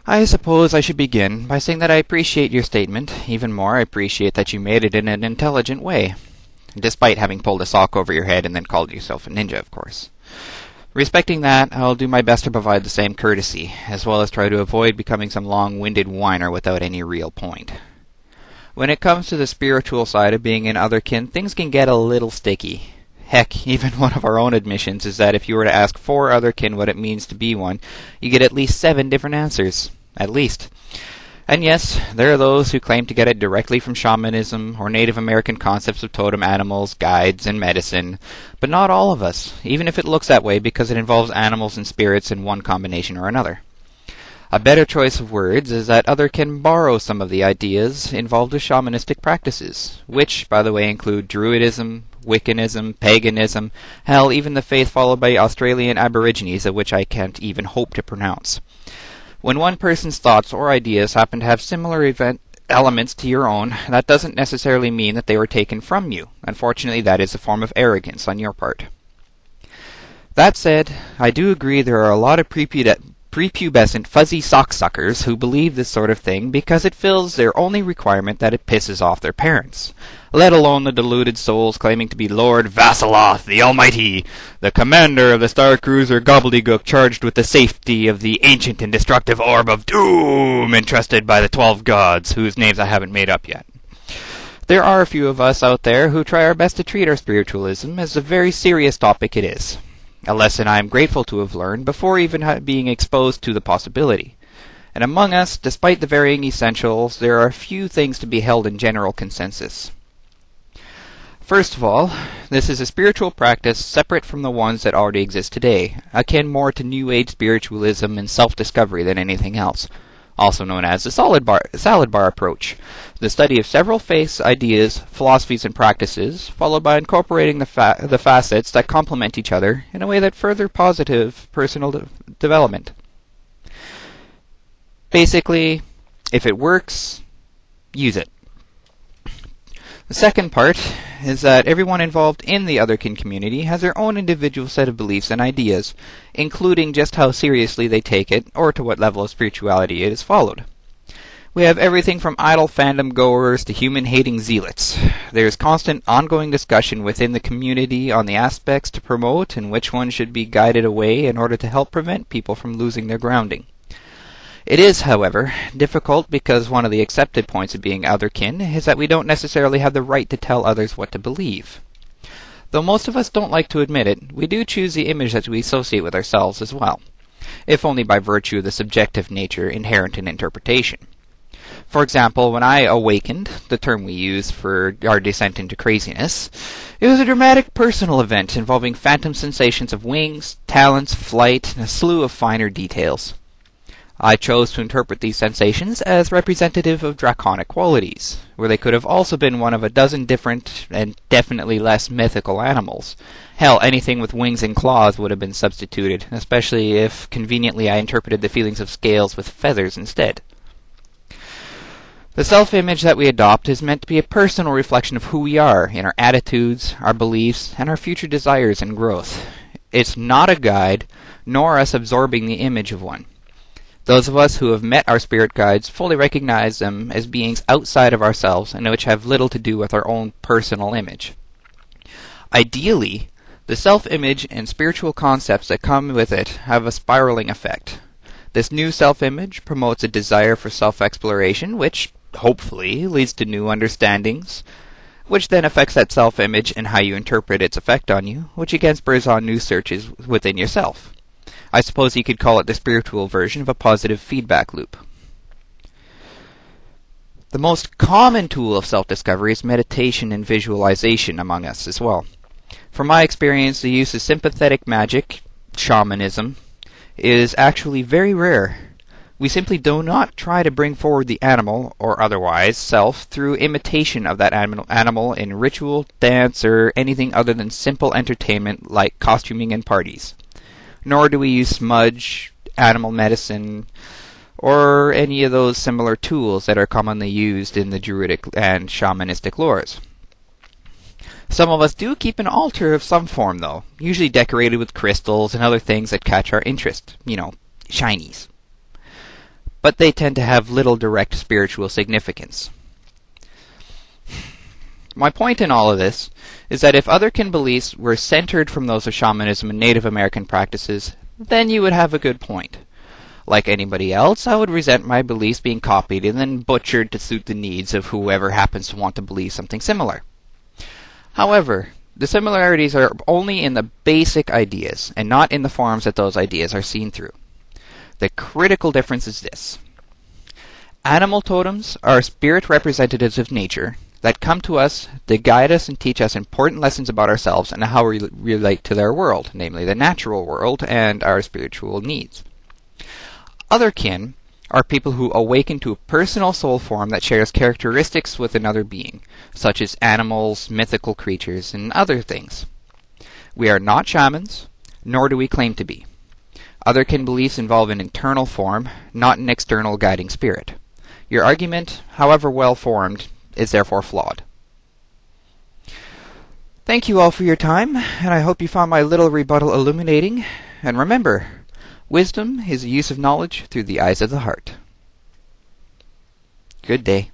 I suppose I should begin by saying that I appreciate your statement. Even more, I appreciate that you made it in an intelligent way. Despite having pulled a sock over your head and then called yourself a ninja, of course. Respecting that, I'll do my best to provide the same courtesy, as well as try to avoid becoming some long-winded whiner without any real point. When it comes to the spiritual side of being an Otherkin, things can get a little sticky. Heck, even one of our own admissions is that if you were to ask 4 Otherkin what it means to be one, you get at least 7 different answers. At least. And yes, there are those who claim to get it directly from shamanism or Native American concepts of totem animals, guides, and medicine, but not all of us, even if it looks that way because it involves animals and spirits in one combination or another. A better choice of words is that Otherkin borrow some of the ideas involved with shamanistic practices, which, by the way, include Druidism, Wiccanism, paganism, hell, even the faith followed by Australian Aborigines, of which I can't even hope to pronounce. When one person's thoughts or ideas happen to have similar elements to your own, that doesn't necessarily mean that they were taken from you. Unfortunately, that is a form of arrogance on your part. That said, I do agree there are a lot of prepubescent fuzzy socksuckers who believe this sort of thing because it fills their only requirement that it pisses off their parents, let alone the deluded souls claiming to be Lord Vassaloth the Almighty, the commander of the Star Cruiser Gobbledygook charged with the safety of the ancient and destructive Orb of Doom entrusted by the 12 gods, whose names I haven't made up yet. There are a few of us out there who try our best to treat our spiritualism as a very serious topic it is. A lesson I am grateful to have learned before even being exposed to the possibility. And among us, despite the varying essentials, there are a few things to be held in general consensus. First of all, this is a spiritual practice separate from the ones that already exist today, akin more to New Age spiritualism and self-discovery than anything else, also known as the salad bar approach, the study of several faiths, ideas, philosophies, and practices, followed by incorporating the facets that complement each other in a way that further positive personal development. Basically, if it works, use it. The second part is that everyone involved in the Otherkin community has their own individual set of beliefs and ideas, including just how seriously they take it or to what level of spirituality it is followed. We have everything from idle fandom goers to human-hating zealots. There is constant ongoing discussion within the community on the aspects to promote and which ones should be guided away in order to help prevent people from losing their grounding. It is, however, difficult because one of the accepted points of being Otherkin is that we don't necessarily have the right to tell others what to believe. Though most of us don't like to admit it, we do choose the image that we associate with ourselves as well, if only by virtue of the subjective nature inherent in interpretation. For example, when I awakened, the term we use for our descent into craziness, it was a dramatic personal event involving phantom sensations of wings, talons, flight, and a slew of finer details. I chose to interpret these sensations as representative of draconic qualities, where they could have also been one of a dozen different and definitely less mythical animals. Hell, anything with wings and claws would have been substituted, especially if conveniently I interpreted the feelings of scales with feathers instead. The self-image that we adopt is meant to be a personal reflection of who we are in our attitudes, our beliefs, and our future desires and growth. It's not a guide, nor us absorbing the image of one. Those of us who have met our spirit guides fully recognize them as beings outside of ourselves and which have little to do with our own personal image. Ideally, the self-image and spiritual concepts that come with it have a spiraling effect. This new self-image promotes a desire for self-exploration, which, hopefully, leads to new understandings, which then affects that self-image and how you interpret its effect on you, which again spurs on new searches within yourself. I suppose you could call it the spiritual version of a positive feedback loop. The most common tool of self-discovery is meditation and visualization among us as well. From my experience, the use of sympathetic magic, shamanism, is actually very rare. We simply do not try to bring forward the animal, or otherwise self, through imitation of that animal in ritual, dance, or anything other than simple entertainment like costuming and parties. Nor do we use smudge, animal medicine, or any of those similar tools that are commonly used in the druidic and shamanistic lores. Some of us do keep an altar of some form, though, usually decorated with crystals and other things that catch our interest. Shinies. but they tend to have little direct spiritual significance. My point in all of this is that if Otherkin beliefs were centered from those of shamanism and Native American practices, then you would have a good point. Like anybody else, I would resent my beliefs being copied and then butchered to suit the needs of whoever happens to want to believe something similar. However, the similarities are only in the basic ideas, and not in the forms that those ideas are seen through. The critical difference is this. Animal totems are spirit representatives of nature that come to us to guide us and teach us important lessons about ourselves and how we relate to their world, namely the natural world and our spiritual needs. Otherkin are people who awaken to a personal soul form that shares characteristics with another being, such as animals, mythical creatures, and other things. We are not shamans, nor do we claim to be. Otherkin beliefs involve an internal form, not an external guiding spirit. Your argument, however well formed, is therefore flawed. Thank you all for your time, and I hope you found my little rebuttal illuminating. And remember, wisdom is the use of knowledge through the eyes of the heart. Good day.